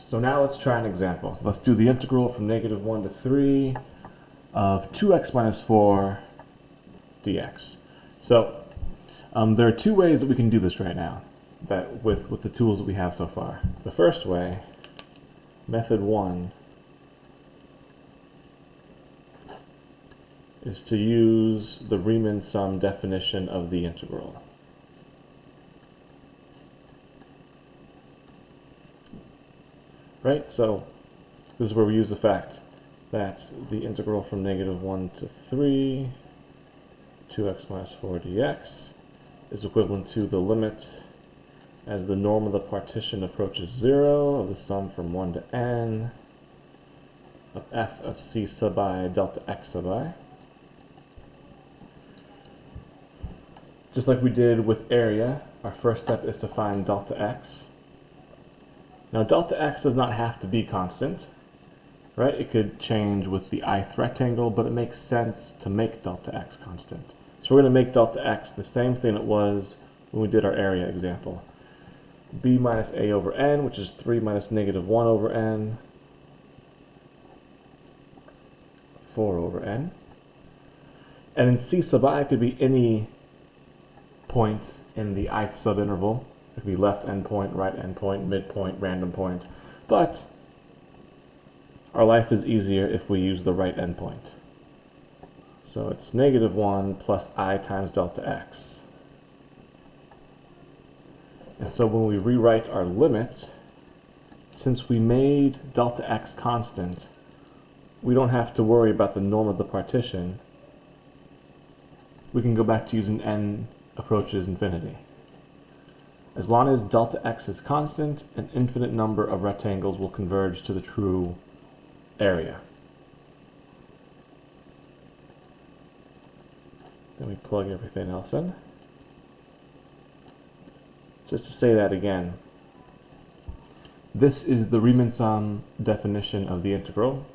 So now let's try an example. Let's do the integral from -1 to 3 of 2x minus 4 dx. So there are two ways that we can do this right now that with the tools that we have so far. The first way, method 1, is to use the Riemann sum definition of the integral. Right, so this is where we use the fact that the integral from -1 to 3, 2x minus 4 dx, is equivalent to the limit as the norm of the partition approaches 0 of the sum from 1 to n of f of c sub I delta x sub I. Just like we did with area, our first step is to find delta x. Now delta x does not have to be constant, right? It could change with the ith rectangle, but it makes sense to make delta x constant. So we're going to make delta x the same thing it was when we did our area example. b minus a over n, which is 3 minus -1 over n, 4 over n. And then c sub I could be any point in the ith subinterval. It could be left endpoint, right endpoint, midpoint, random point. But our life is easier if we use the right endpoint. So it's -1 plus I times delta x. And so when we rewrite our limit, since we made delta x constant, we don't have to worry about the norm of the partition. We can go back to using n approaches infinity. As long as delta x is constant, an infinite number of rectangles will converge to the true area. Then we plug everything else in. Just to say that again, this is the Riemann sum definition of the integral.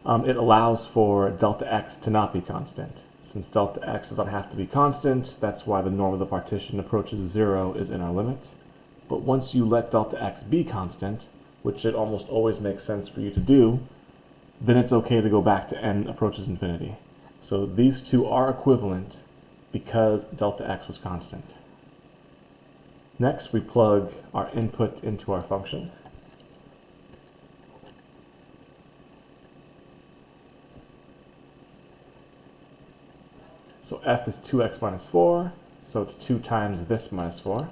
It allows for delta x to not be constant. Since delta x does not have to be constant, that's why the norm of the partition approaches 0 is in our limit. But once you let delta x be constant, which it almost always makes sense for you to do, then it's okay to go back to n approaches infinity. So these two are equivalent because delta x was constant. Next, we plug our input into our function. So f is 2x minus 4, so it's 2 times this minus 4.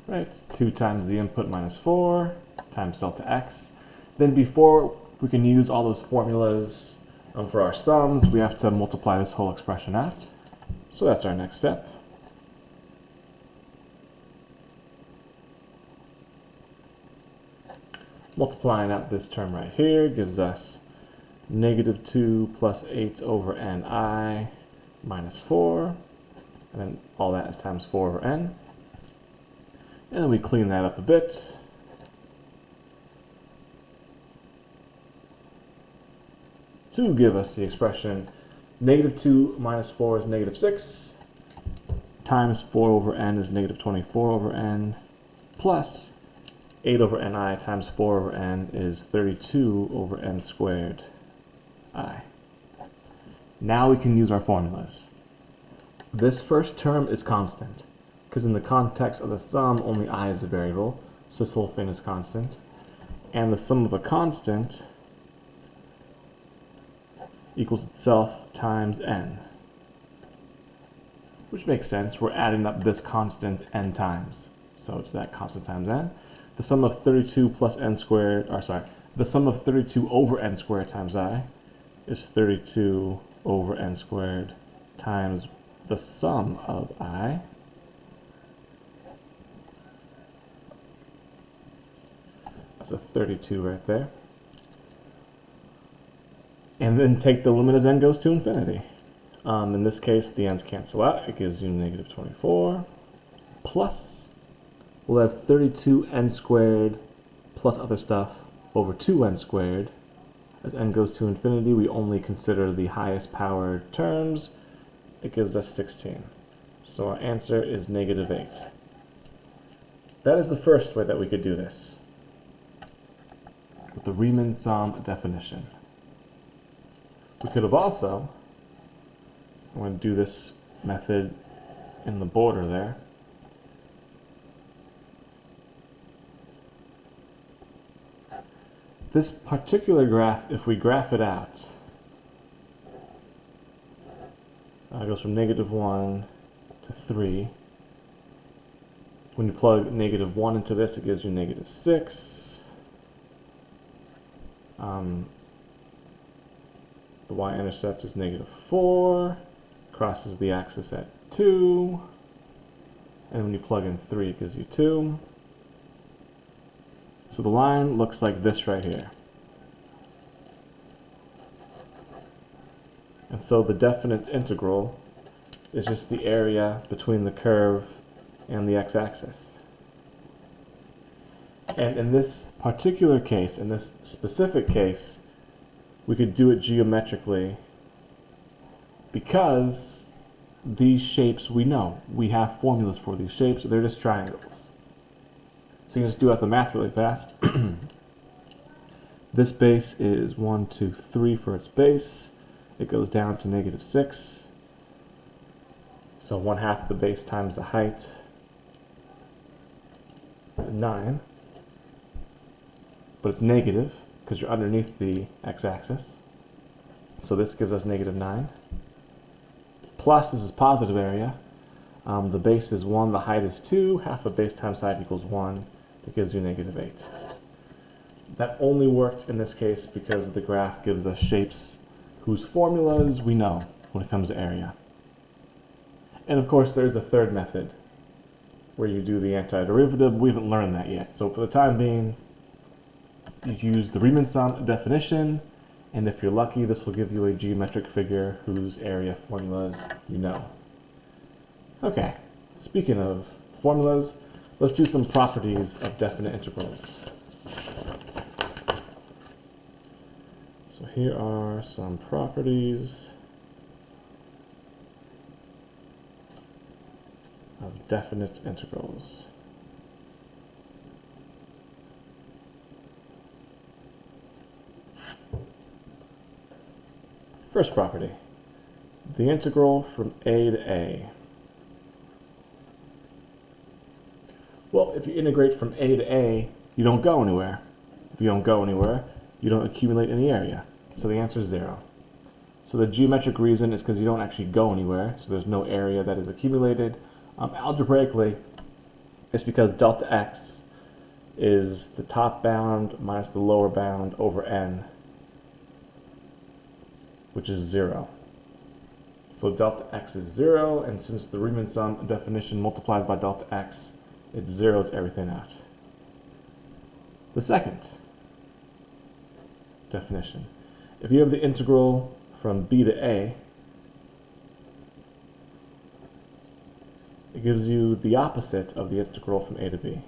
Right, 2 times the input minus 4 times delta x. Then before we can use all those formulas for our sums, we have to multiply this whole expression out. So that's our next step. Multiplying out this term right here gives us -2 plus 8 over ni minus 4. And then all that is times 4 over n. And then we clean that up a bit. To give us the expression -2 minus 4 is -6, times 4 over n is -24 over n, plus 8 over ni times 4 over n is 32 over n squared I. Now we can use our formulas. This first term is constant, because in the context of the sum, only I is a variable, so this whole thing is constant. And the sum of a constant equals itself times n, which makes sense. We're adding up this constant n times, so it's that constant times n. The sum of 32 plus n squared, or sorry, the sum of 32 over n squared times I is 32 over n squared times the sum of I. That's a 32 right there. And then take the limit as n goes to infinity. In this case, the n's cancel out. It gives you -24 plus, we'll have 32 n squared plus other stuff over 2n squared As n goes to infinity, we only consider the highest powered terms. It gives us 16. So our answer is -8. That is the first way that we could do this, with the Riemann sum definition. We could have also, I'm going to do this method in the border there. This particular graph, if we graph it out, it goes from -1 to 3. When you plug -1 into this, it gives you -6. The y-intercept is -4, crosses the axis at 2, and when you plug in 3, it gives you 2. So the line looks like this right here. And so the definite integral is just the area between the curve and the x-axis. And in this particular case, in this specific case, we could do it geometrically because these shapes we know. We have formulas for these shapes, they're just triangles. So you can just do out the math really fast. This base is 1, 2, 3 for its base. It goes down to -6. So 1/2 the base times the height, 9. But it's negative because you're underneath the x-axis. So this gives us -9. Plus, this is positive area. The base is 1, the height is 2. Half of base times height equals 1. It gives you -8. That only worked in this case because the graph gives us shapes whose formulas we know when it comes to area. And of course, there's a third method where you do the antiderivative. We haven't learned that yet. So for the time being, you use the Riemann sum definition, and if you're lucky, this will give you a geometric figure whose area formulas you know. Okay, speaking of formulas, let's do some properties of definite integrals. So here are some properties of definite integrals. First property, the integral from a to a. Well, if you integrate from a to a, you don't go anywhere. If you don't go anywhere, you don't accumulate any area. So the answer is 0. So the geometric reason is because you don't actually go anywhere, so there's no area that is accumulated. Algebraically, it's because delta x is the top bound minus the lower bound over n, which is 0. So delta x is 0, and since the Riemann sum definition multiplies by delta x, it zeroes everything out. The second definition, if you have the integral from b to a, it gives you the opposite of the integral from a to b.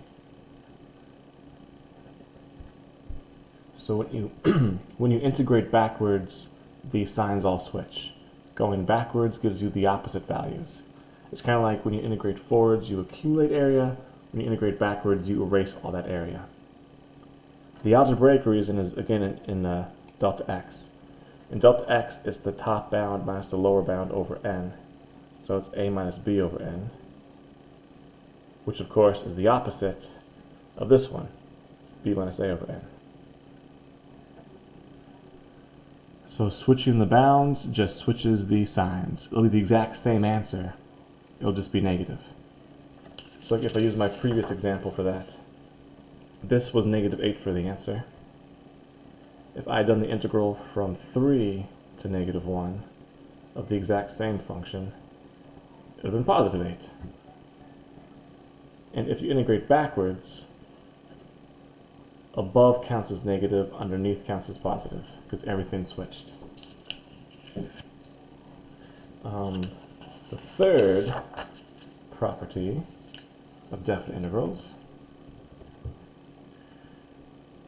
So when you integrate backwards, the signs all switch. Going backwards gives you the opposite values. It's kind of like when you integrate forwards, you accumulate area. When you integrate backwards, you erase all that area. The algebraic reason is, again, in delta x. In delta x, it's the top bound minus the lower bound over n. So it's a minus b over n, which of course is the opposite of this one, b minus a over n. So switching the bounds just switches the signs. It'll be the exact same answer. It'll just be negative. So if I use my previous example for that, this was -8 for the answer. If I had done the integral from 3 to -1 of the exact same function, it would have been +8. And if you integrate backwards, above counts as negative, underneath counts as positive, because everything switched. The third property of definite integrals,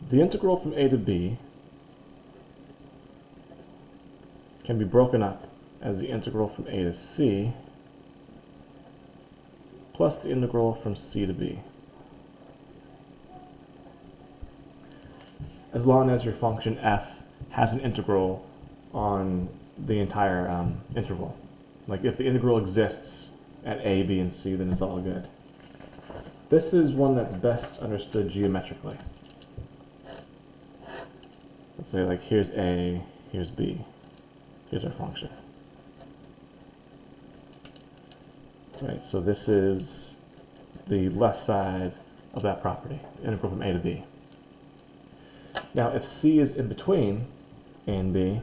the integral from a to b can be broken up as the integral from a to c plus the integral from c to b. As long as your function f has an integral on the entire interval. Like if the integral exists at a, b, and c, then it's all good. This is one that's best understood geometrically. Let's say like here's a, here's b, here's our function. Right, so this is the left side of that property, integral from a to b. Now if c is in between a and b,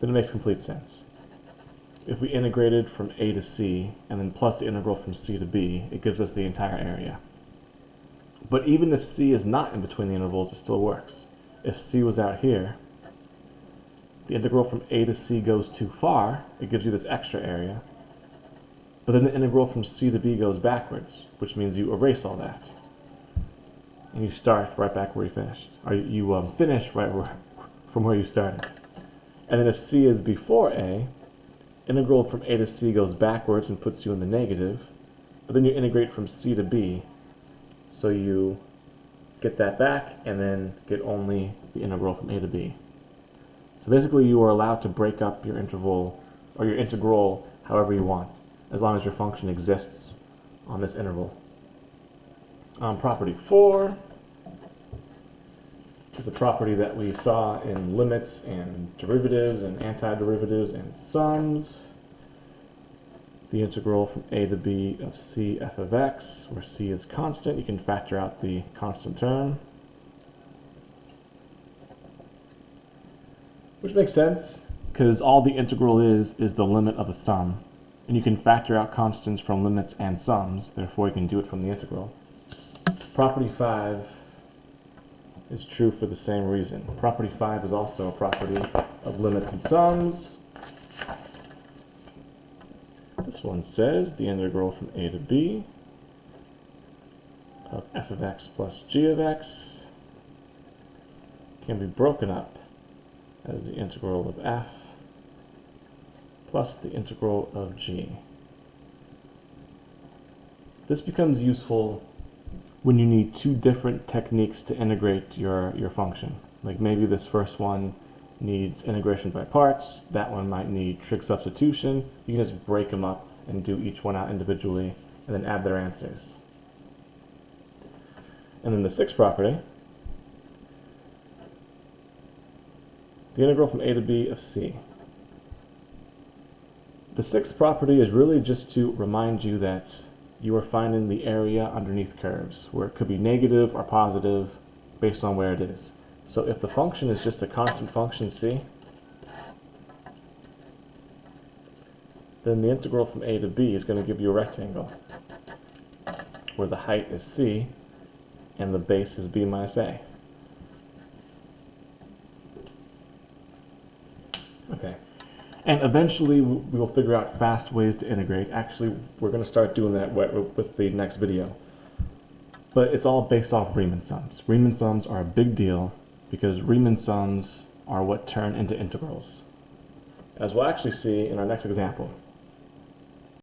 then it makes complete sense. If we integrated from a to c and then plus the integral from c to b, it gives us the entire area. But even if c is not in between the intervals, it still works. If c was out here, the integral from a to c goes too far, it gives you this extra area. But then the integral from c to b goes backwards, which means you erase all that. And you start right back where you finished. Or you finish right from where you started. And then if c is before a, integral from a to c goes backwards and puts you in the negative, but then you integrate from c to b, so you get that back and then get only the integral from a to b. So basically you are allowed to break up your interval, or your integral, however you want, as long as your function exists on this interval. Property 4 is a property that we saw in limits and derivatives and antiderivatives and sums. The integral from a to b of c f of x, where c is constant, you can factor out the constant term. Which makes sense, because all the integral is the limit of a sum. And you can factor out constants from limits and sums, therefore you can do it from the integral. Property 5 is true for the same reason. Property 5 is also a property of limits and sums. This one says the integral from a to b of f of x plus g of x can be broken up as the integral of f plus the integral of g. This becomes useful when you need two different techniques to integrate your function. Like maybe this first one needs integration by parts, that one might need trig substitution. You can just break them up and do each one out individually and then add their answers. And then the sixth property, the integral from a to b of c. The sixth property is really just to remind you that you are finding the area underneath curves, where it could be negative or positive based on where it is. So if the function is just a constant function c, then the integral from a to b is going to give you a rectangle, where the height is c and the base is b minus a. Okay. And eventually we will figure out fast ways to integrate. Actually, we're going to start doing that with the next video. But it's all based off Riemann sums. Riemann sums are a big deal because Riemann sums are what turn into integrals, as we'll actually see in our next example.